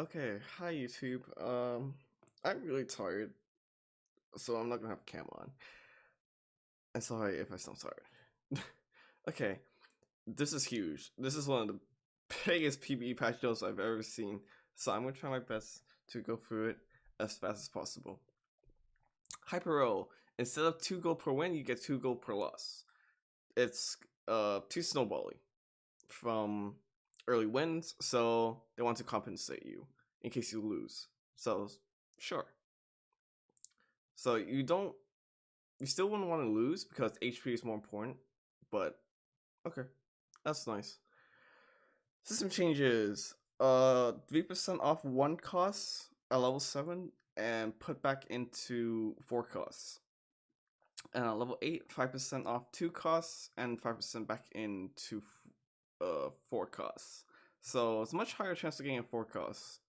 Okay, hi YouTube. I'm really tired, so I'm not gonna have cam on. And sorry if I sound tired. Okay, this is huge. This is one of the biggest PBE patch notes I've ever seen, so I'm gonna try my best to go through it as fast as possible. Hyper roll. Instead of 2 gold per win, you get 2 gold per loss. It's 2 snowballing from early wins, so they want to compensate you in case you lose. So sure. So you still wouldn't want to lose because HP is more important, but okay, that's nice. System changes. 3% off 1 cost at level 7 and put back into 4 costs. And at level 8, 5% off 2 costs and 5% back into 4 costs. So it's a much higher chance of getting a 4 costs.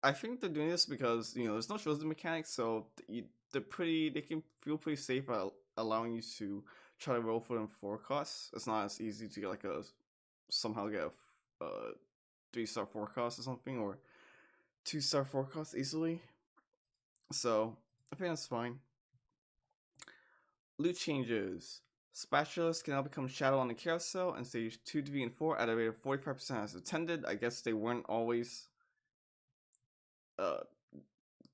I think they're doing this because there's no chosen mechanics, so they can feel pretty safe at allowing you to try to roll for them 4 costs. It's not as easy to get like somehow get a 3-star 4 cost or something, or 2-star 4 cost easily. So I think that's fine. Loot changes. Spatulas can now become Shadow on the carousel and stage 2, 3, and 4 at a rate of 45% as attended. I guess they weren't always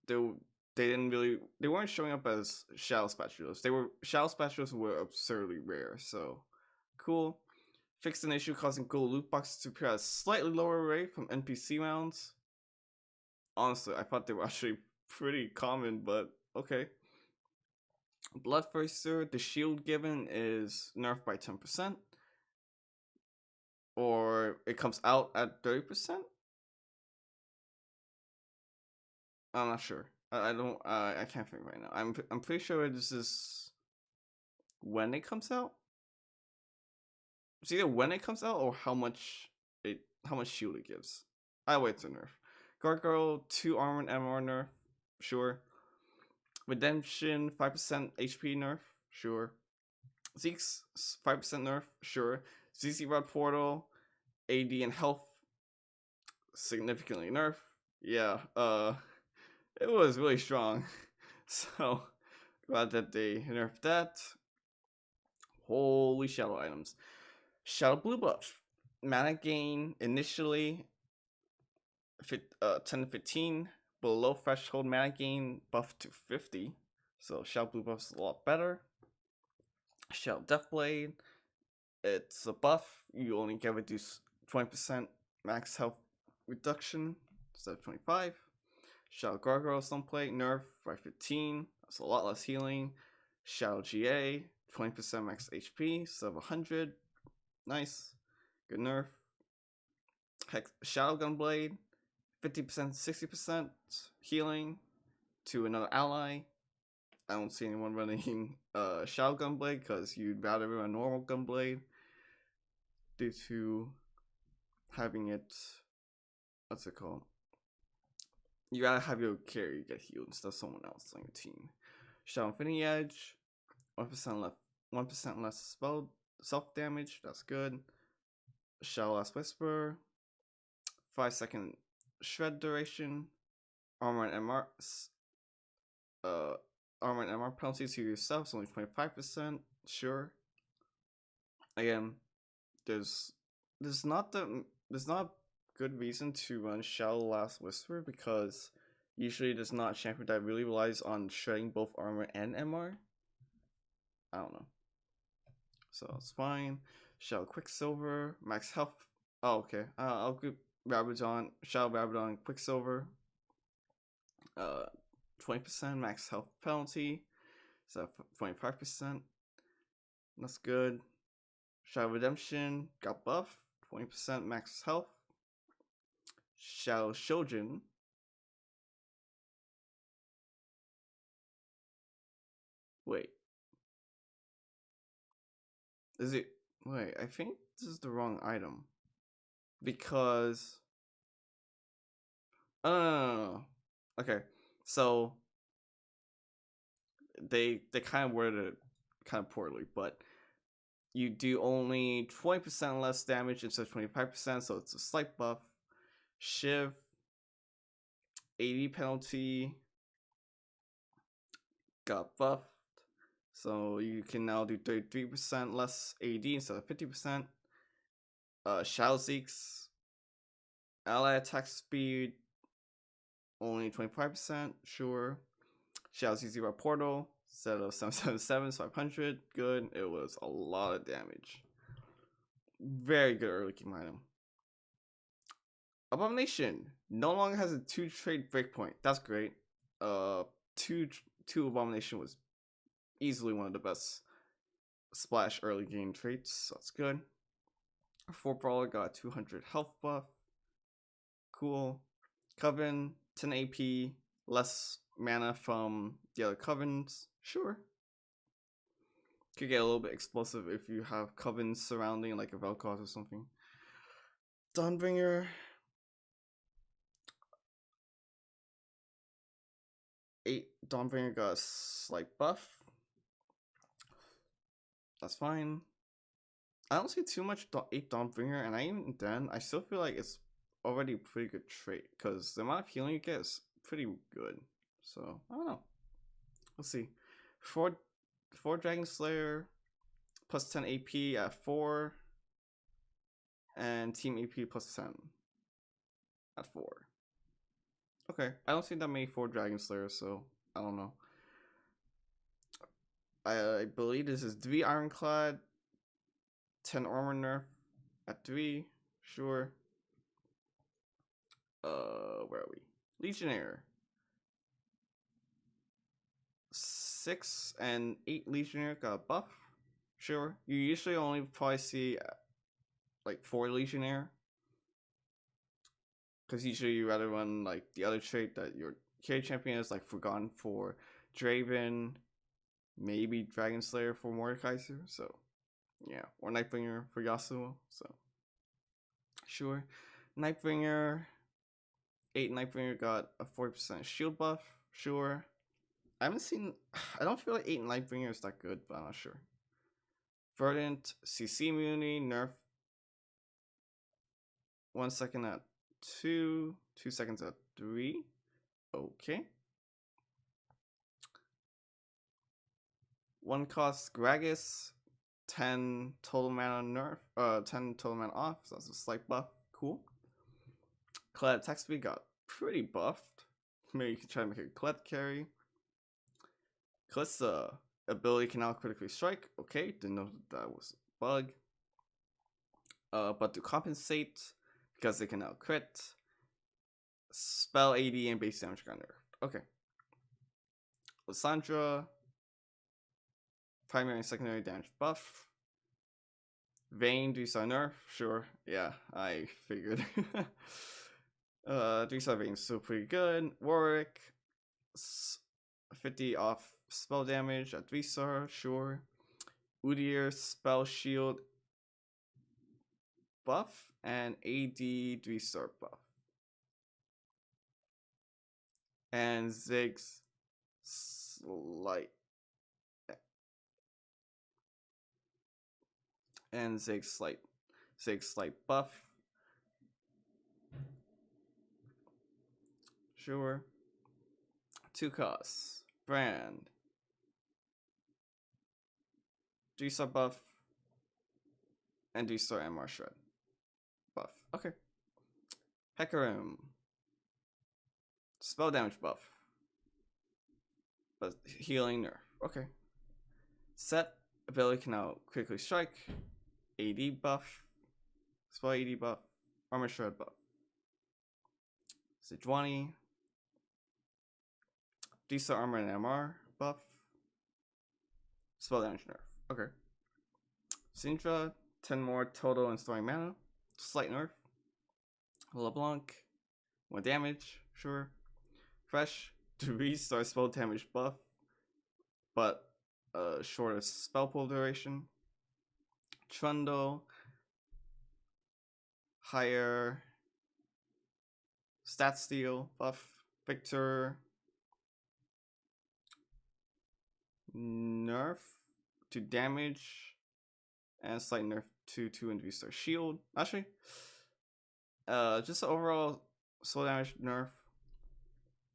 they they weren't showing up as Shadow Spatulas. Shadow Spatulas were absurdly rare, so cool. Fixed an issue causing gold loot boxes to appear at a slightly lower rate from NPC rounds. Honestly, I thought they were actually pretty common, but okay. Bloodthirster, the shield given is nerfed by 10%. Or it comes out at 30%? I'm not sure. I don't I can't think right now. I'm pretty sure this is when it comes out. It's either when it comes out or how much shield it gives. I wait to nerf. Gargoyle 2 armor and MR nerf, sure. Redemption 5% HP nerf, sure. Zeke's 5% nerf, sure. ZZ Rod Portal, AD and health significantly nerf. Yeah, it was really strong. So glad that they nerfed that. Holy shadow items. Shadow blue buff. Mana gain initially 10 to 15. Below threshold mana gain buff to 50. So Shadow blue buff is a lot better. Shadow Deathblade. It's a buff. You only get reduced 20% max health reduction instead of 25. Shadow Gargoyle Stoneplate nerf by 15. That's a lot less healing. Shadow GA 20% max HP instead of 100. Nice. Good nerf. Hex Shadow Gunblade 50%, 60% healing to another ally. I don't see anyone running Shadow Gunblade because you'd rather run a normal Gunblade due to having it. What's it called? You gotta have your carry get healed instead of someone else on your team. Shadow Infinity Edge, 1% less spell self damage. That's good. Shadow Last Whisper, 5-second shred duration. Armor and MR, armor and MR penalties to yourself is only 25%. Sure. Again, there's not good reason to run Shadow Last Whisper because usually there's not a champion that really relies on shredding both armor and MR. I don't know. So it's fine. Shadow Quicksilver, max health. Oh, okay. I'll group Rabadon, Shadow Rabadon Quicksilver. 20% max health penalty. So 25%. That's good. Shadow Redemption got buff. 20% max health. Shadow Shojin. Wait. Is it? Wait, I think this is the wrong item. Because. No. Okay, so they kind of worded it kind of poorly, but you do only 20% less damage instead of 25%, so it's a slight buff. Shiv AD penalty got buffed. So you can now do 33% less AD instead of 50%. Shadow Seeks. Ally attack speed only 25%, sure. Shadow Seeks Zero Portal instead of 777, 500. Good. It was a lot of damage. Very good early game item. Abomination no longer has a 2-trade breakpoint. That's great. Two Abomination was easily one of the best splash early game traits. So that's good. 4 Brawler got 200 health buff. Cool. Coven 10 AP, less mana from the other covens. Sure. Could get a little bit explosive if you have covens surrounding like a Vel'Koz or something. Dawnbringer. 8 Dawnbringer got a slight buff. That's fine. I don't see too much 8 Dawnbringer, and I still feel like it's already a pretty good trait because the amount of healing you get is pretty good. So I don't know. Let's see. 4 Dragon Slayer plus 10 AP at 4, and team AP plus 10 at 4. Okay, I don't see that many 4 Dragon Slayers, so I don't know. I believe this is 3 Ironclad, 10 armor nerf at 3, sure. Where are we? Legionnaire. 6 and 8 Legionnaire got a buff, sure. You usually only probably see like 4 Legionnaire, because usually you rather run like the other trait that your carry champion is like Forgotten for Draven, maybe Dragon Slayer for Mordekaiser, so yeah, or Nightbringer for Yasuo, so sure. Nightbringer, 8 Nightbringer got a 40% shield buff, sure. I don't feel like 8 Nightbringer is that good, but I'm not sure. Verdant, CC immunity, nerf 1 second at 2, 2 seconds at 3. Okay. 1 cost Gragas, 10 total mana nerf, 10 total mana off, so that's a slight buff. Cool. Colette attack speed got pretty buffed. Maybe you can try to make a Colette carry. Kalista ability can now critically strike. Okay, didn't know that was a bug. But to compensate, because they can now crit, spell AD and base damage got nerfed. Okay. Lysandra, primary and secondary damage buff. Vayne, 3-star nerf, sure. Yeah, I figured. 3-star Vayne's still pretty good. Warwick, 50 off spell damage at 3-star, sure. Udyr, spell shield buff, and AD 3-star buff. And Ziggs slight. And Ziggs slight buff. Sure. 2 costs. Brand. 3-star buff. And 3-star MR shred buff. Okay. Hecarim. Spell damage buff. But healing nerf. Okay. Set ability can now critically strike. AD buff. Spell AD buff. Armor shred buff. Sejuani. 3-star armor and MR buff. Spell damage nerf. Okay. Syndra, 10 more total and storing mana. Slight nerf. LeBlanc, more damage, sure. Fresh, 3-star spell damage buff, but shorter spell pool duration. Trundle, higher stat steal buff. Victor, nerf to damage and slight nerf to 2 and 3-star shield. Actually, just overall slow damage nerf.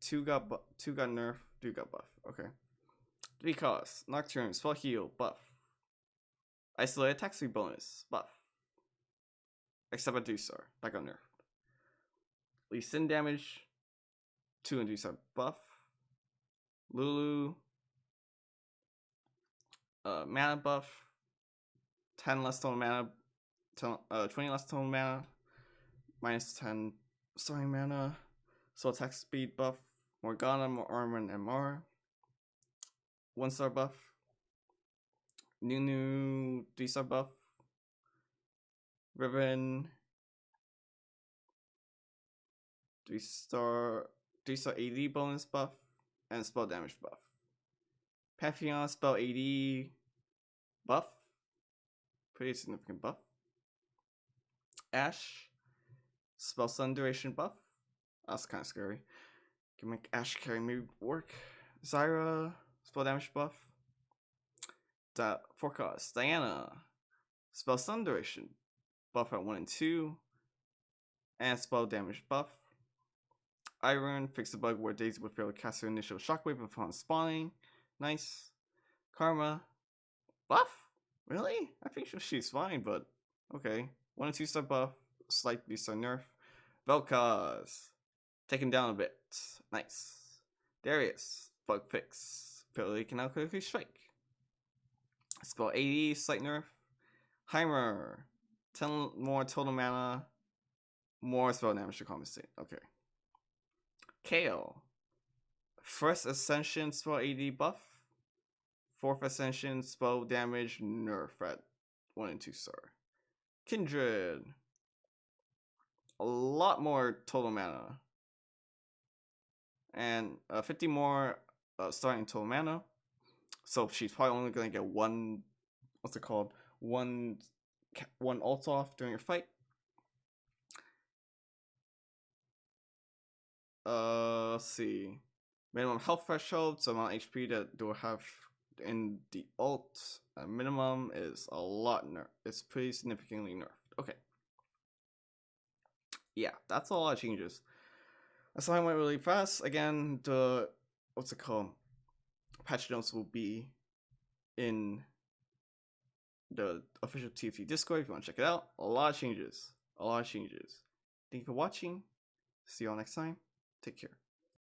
2 got nerf, 2 got buff. Okay. 3 costs. Nocturne, spell heal, buff. Isolated attack speed bonus, buff. Except a 3-star, that got nerfed. Lee Sin damage, 2 and 3-star buff. Lulu, mana buff, 10 less total mana, 20 less total mana, minus 10 starting mana, so attack speed buff, Morgana, more armor, and MR. 1-star buff, Nunu, 3-star buff, Ribbon, 3-star AD bonus buff, and spell damage buff. Pantheon, spell AD buff, pretty significant buff. Ash, spell stun duration buff, that's kind of scary. Can make Ash carry maybe work. Zyra, spell damage buff. Forecast, Diana, spell stun duration buff at 1 and 2, and spell damage buff. Iron, fix the bug where Daisy would fail to cast her initial shockwave upon spawning. Nice. Karma, buff? Really? I think she's fine, but okay. 1 and 2-star buff, slight 3-star nerf. Vel'Koz, taken down a bit. Nice. Darius, bug fix. Ability can now quickly strike. Spell 80, slight nerf. Heimer, 10 more total mana, more spell damage to compensate. Okay. Kale, first Ascension spell AD buff, 4th Ascension spell damage nerf at 1 and 2-star. Kindred, a lot more total mana, and 50 more starting total mana. So she's probably only gonna get one. What's it called? One ult off during your fight. Let's see. Minimum health threshold, so amount of HP that do I have in the ult. Minimum is a lot nerfed. It's pretty significantly nerfed. Okay. Yeah, that's a lot of changes. That's why I went really fast. Again, the what's it called? Patch notes will be in the official TFT Discord if you want to check it out. A lot of changes. A lot of changes. Thank you for watching. See you all next time. Take care.